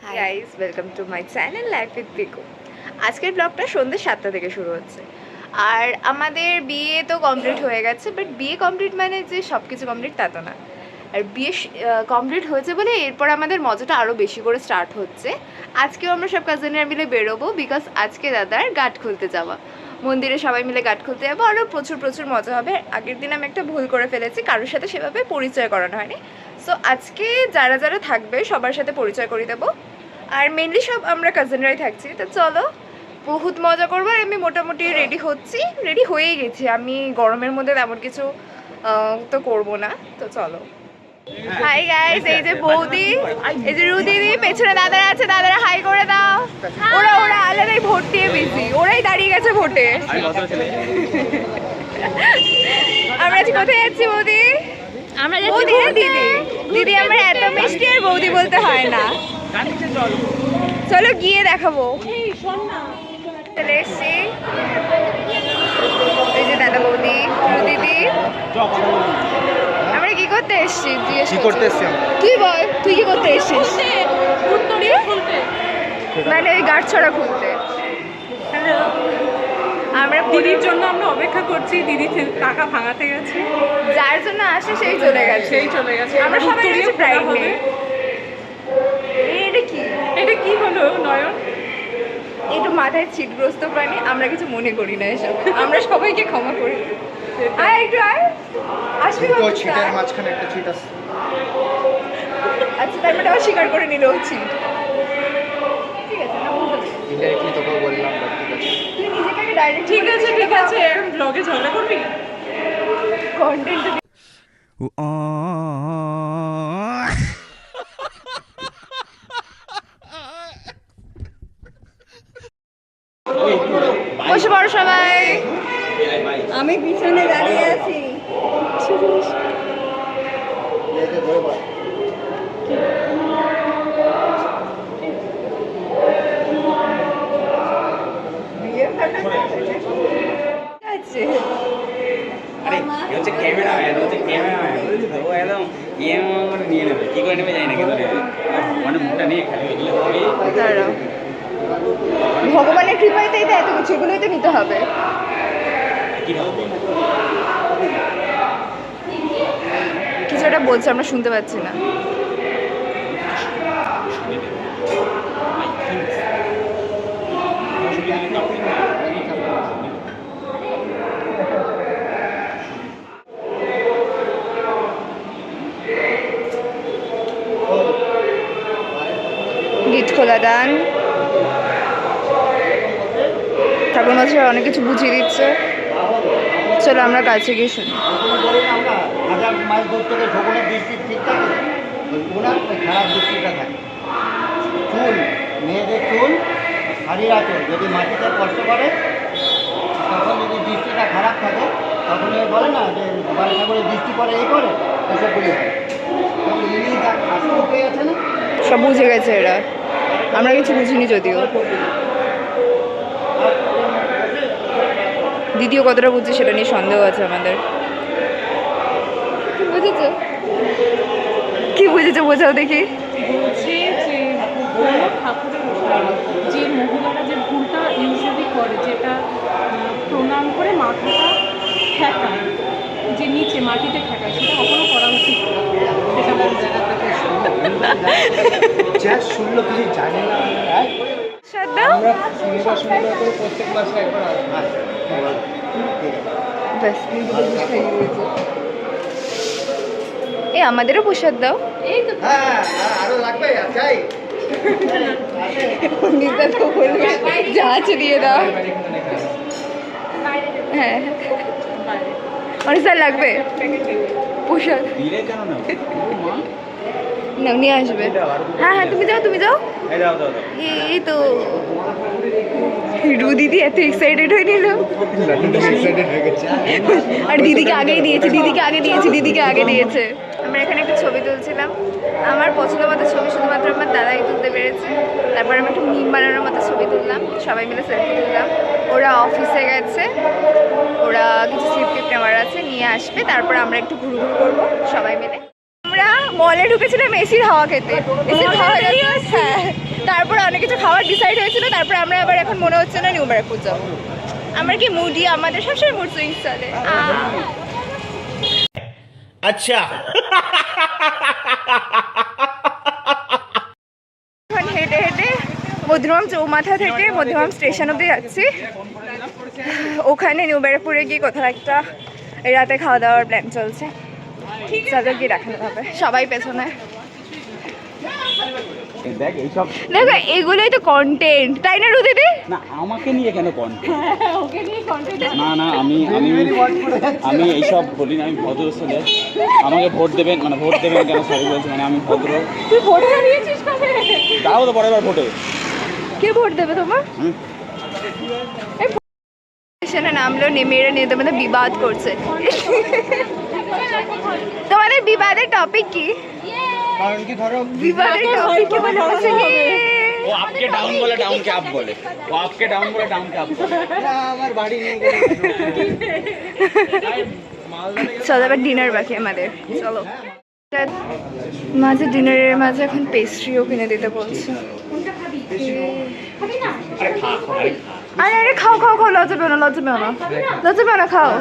Hi guys, welcome to my channel life with Piku. আজকের ব্লগটা সন্ধ্যে 7টা থেকে শুরু হচ্ছে। আর আমাদের বিয়ে তো কমপ্লিট হয়ে গেছে, বাট বিয়ে কমপ্লিট মানে যে সব কিছু কমপ্লিট তা তো না। আর বিয়ে কমপ্লিট হয়েছে বলে এরপর আমাদের মজাটা আরও বেশি করে স্টার্ট হচ্ছে। আজকেও আমরা সব কাজিনরা মিলে বেরোবো, বিকজ আজকে দাদার গাঁট খুলতে যাওয়া, মন্দিরে সবাই মিলে গাঁট খুলতে যাবো। আরও প্রচুর প্রচুর মজা হবে। আগের দিন আমি একটা ভুল করে ফেলেছি, কারোর সাথে সেভাবে পরিচয় করানো হয়নি। সো আজকে যারা যারা থাকবে সবার সাথে পরিচয় করে দেবো। আর মেনলি সব আমরা কাজিনরাই থাকছি। তো চলো, বহুত মজা করবো। আর আমি মোটামুটি রেডি হয়েই গেছি। আমি গরমের মধ্যে তেমন কিছু তো করবো না। তো চলো। হাই গাইস, এই যে বৌদি, এই যে রু দিদি, পেছনে দাদারা আছে, দাদারা হাই করে দাও। ওরা আলাদাই ভোট দিয়ে বেশি, ওরাই দাঁড়িয়ে গেছে ভোটে। আমরা আজ কোথায় যাচ্ছি বৌদি? আমরা বৌদি না দিদি, দিদি আমার এত মিষ্টি আর বৌদি বলতে হয় না। চলো গিয়ে দেখাবো। চলে এসছি, এই যে দাদা বৌদি, দিদি। আমরা কি করতে এসছি? তুই বল, তুই কি করতে এসছিস? মানে ওই গাঁট ছড়া খুলতে। আমরা দিদির জন্য আমরা অপেক্ষা করছি। দিদি টাকা ভাঙাতে গেছে, যার জন্য আসে সেই চলে গেছে। আমরা সবাই গেছি প্রাইড নেই। এটা কি হলো নয়ন? একটু মাথায় ছিটগ্রস্ত প্রাণী, আমরা কিছু মনে করি না এসব, আমরা সবাইকে ক্ষমা করি। আয় একটু আয়, আসবি ছিটের মাঝখানে একটা ছিট আছে। আচ্ছা, তার মানে স্বীকার করে নিল ছিট। ঠিক আছে না, ইনডাইরেক্টলি তোকে বললাম, ঠিক আছে। তুই নিজেকে আগে ডাইরেক্ট ঠিক আছে এখন ব্লগে ঝগড়া করবি? কন্টেন্ট বসে পড়ো সবাই। আমি পিছনে দাঁড়িয়ে আছি। আছে আরে এ হচ্ছে ক্যামেরাম্যান, ও একদম মানে নিয়ে নেবে, কী করে নেবে জানি না, কিন্তু মানে মুখটা নিয়ে খালি এগুলো হবে। দাঁড়াও, ভগবানের কৃপায় তো এত কিছু, এগুলোই তো নিতে হবে। কী হবে? কিছু একটা বলছে, আমরা শুনতে পাচ্ছি না। গেট খোলা ডান। ঠাকুর মশাই অনেক কিছু বুঝিয়ে দিচ্ছে। চলো আমরা কাছে গিয়ে শুনি। আমরা হাজার মাছ ধরতে গেলে ভগবানের দৃষ্টি ঠিক থাকে, ওনার ওই খারাপ দৃষ্টিটা থাকে। চুল, মেয়েদের চুল, শাড়ির আঁচল যদি মাটিতে স্পর্শ করে, তখন যদি দৃষ্টিটা খারাপ থাকে, তখন ওই বলে না যে বাড়ি ঠাকুরের দৃষ্টি পরে এই করে, এসবগুলি হয়। তখন ইনি আসতে পেয়ে আছে না, সব বুঝে গেছে এরা, আমরা কিছু বুঝিনি যদিও। দ্বিতীয় কতটা বুঝছে সেটা নিয়ে সন্দেহ আছে আমাদের। বুঝেছ? কি বুঝেছো বোঝাও দেখি। বলছে যে কোনো ঠাকুরের ঘরে যে মহিলারা যে ভুলটা ইউজুয়ালি করে, যেটা প্রণাম করে মাথাটা ঠেকায়, যে নিচে মাটিতে ঠেকায়, সেটা কখনো করা উচিত না। সেটা বলছে। যা শুনলো কিছু জানে না। আমরা শনিবার করে প্রত্যেক মাসে একবার এ আমাদেরও প্রসাদ দাও। এই তো হ্যাঁ, আরো লাগবে, চাই। যা আছে দিয়ে দাও। হ্যাঁ, অনেক স্যার লাগবে প্রসাদ। দিলে কেন না? না, নিয়ে আসবে। হ্যাঁ, তুমি যাও। এই দাও দাও দাও। এই তো রু দিদি এত এক্সাইটেড হয়ে নিল। আর দিদিকে আগেই দিয়েছে। আমরা এখানে একটা ছবি তুলছিলাম। আমার পছন্দ মতো ছবি শুধুমাত্র আমার দাদাই তুলতে পেরেছে। তারপর আমি একটা মিম বানানোর মতো ছবি তুললাম, সবাই মিলে সেলফি তুললাম। ওরা অফিসে গেছে, ওরা কিছু স্লিপ নেওয়ার আছে, নিয়ে আসবে। তারপর আমরা একটু ঘুরঘুর করবো সবাই মিলে। আমরা মলে ঢুকেছিলাম এসির হাওয়া খেতে। এসির হাওয়া, হ্যাঁ যাওয়ার ডিসাইড হয়েছিল, তারপরে আমরা আবার এখন মনে হচ্ছে না নিউ ব্যারাকপুর যাবো। আমরা কি মুডি, আমাদের সবসময় মুড সুইংস চলে। अच्छा এখন হেঁটে হেঁটে মধুরাম চৌমাথা থেকে মধুরাম স্টেশন অব্দি যাচ্ছি। ওখানে নিউ ব্যারাকপুরে গিয়ে কোথাও একটা রাতে খাওয়া দাওয়ার প্ল্যান চলছে। চলো গিয়ে দেখানো হবে, সবাই পেছনে। দেখ এইসব দেখো এগুলোই তো কন্টেন্ট, তাই না রুদিদি? না আমাকে নিয়ে কেন কন্টেন্ট? ওকে নিয়ে কন্টেন্ট। না না আমি আমি আমি এইসব বলি না, আমি ভদ্র ছেলে। আমাকে ভোট দেবেন, মানে ভোট দেবেন কেন সরি বলছি, মানে আমি ভদ্র। তুই ভোট দিয়েছিস কবে? দাও তো পরের বার ভোটে। কে ভোট দেবে তোমার? হুম। স্টেশনে নামলেও নেমে এরা নিয়ে তোমাদের বিবাদ করছে। তোমাদের বিবাদের টপিক কি? কারণ কি ধরো বিবাদের টপিক কি বলে হচ্ছে? ও আপকে ডাউন বলে ডাউনকে আপ বলে, ও আপকে ডাউন বলে ডাউনকে আপ বলে। আমার বাড়ি নিয়ে গেলে চলো এবার ডিনার বাকি আমাদের, চলো। মাঝে ডিনারের মাঝে এখন পেস্ট্রিও কিনে দিতে বলছে। আরে আরে খাও খাও খাও, লজ্জা পেও না, লজ্জা পেও না, লজ্জা পেও না, খাও।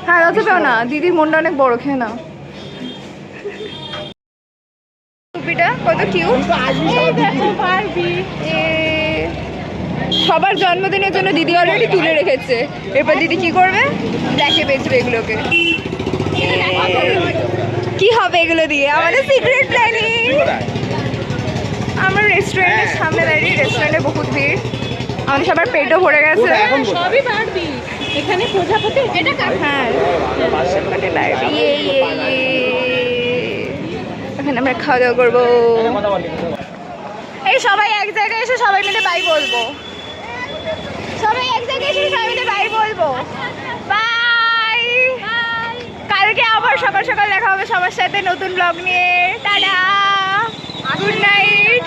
হ্যাঁ লজ্জা পেও না, দিদির মনটা অনেক বড়, খেয়ে নাও। টুপিটা কত কিউট। দেখো পারবি। সবার জন্মদিনের জন্য দিদি অলরেডি তুলে রেখেছে, এরপর দিদি কি করবে? ব্ল্যাকে বেচবে এগুলোকে। কি হবে এগুলো দিয়ে? আমাদের সিক্রেট প্ল্যানিং। আমরা রেস্টুরেন্টের সামনে দাঁড়িয়ে, রেস্টুরেন্টে বহুত ভিড়, আমাদের সবার পেটও ভরে গেছে। সবই পারবি। এখানে প্রজাপতি এটা হ্যাঁ এখানে আমরা খাওয়া দাওয়া করবো। এই সবাই এক জায়গায় এসে সবাই মিলে বাই বলবো, সবাই এক জায়গায় এসে সবাই মিলে বাই বলবো। বাই, কালকে আবার সকাল সকাল দেখা হবে সবার সাথে নতুন ব্লগ নিয়ে। Tata, good night.